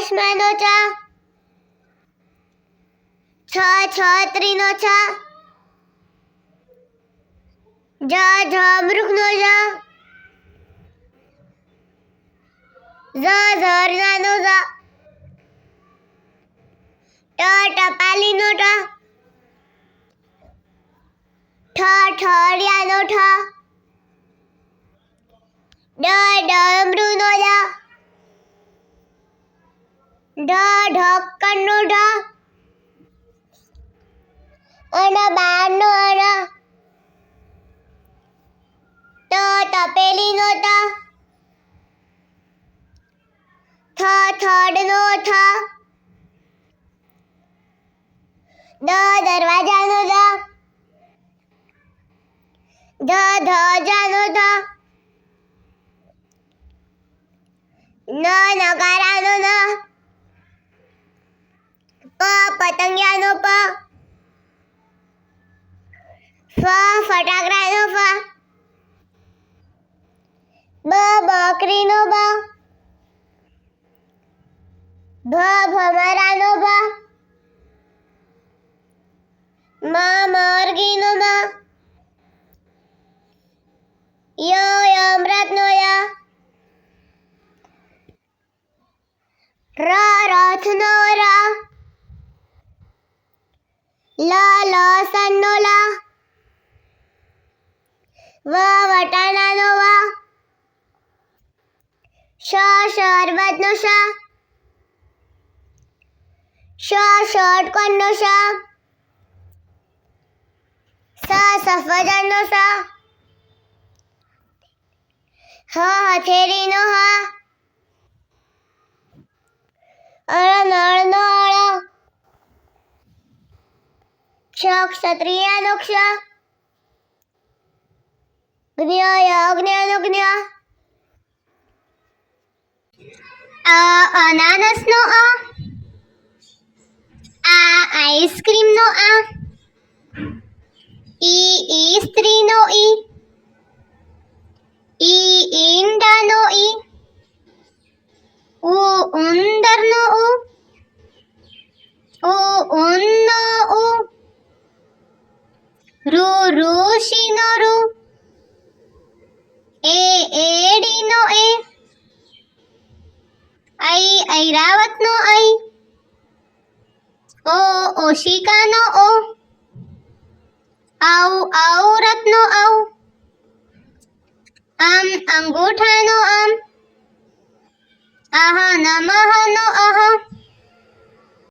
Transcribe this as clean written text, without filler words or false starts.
ચશ્માનો ચ, છત્રીનો છ, ઝામરૂખનો ઝ, ઝરણાનો ઝ, ટપાલીનો ટ, ઠળિયાનો ઠ, ડમરૂનો ડ, ઢક્કણનો ઢ, બારનો અણ, તપેલીનો ત, થડનો થ, દરવાજાનો દ, ધજાનો ધ, નગારાનો ન, પતંગિયાનો પ, ફટાકડાનો ફ, બકરીનો બ, ભમરાનો ભ, મરઘીનો મ, યમરથનો ય, રથનો ર, લસણનો લ, વટાણાનો વ, શરબતનો શ, ષટકોણનો શ, સફરજનનો સ, હથેળીનો હ, નળનો અળ, ક્ષત્રિયાનો ક્ષ, જ્ઞાનો જ્ઞ, અનાનસનો અ, આઈસ્ક્રીમનો આ, સ્ત્રીનો ઈ, ઈંડાનો ઈ, ઉંદરનો ઉ, ઊનનો ઉ, ઋષિનો ઋ, એડીનો એ, ઐરાવતનો ઐ, ઓશિકાનો ઓ, ઔરતનો ઔ, અંગૂઠાનો અમ, નમઃનો અહ,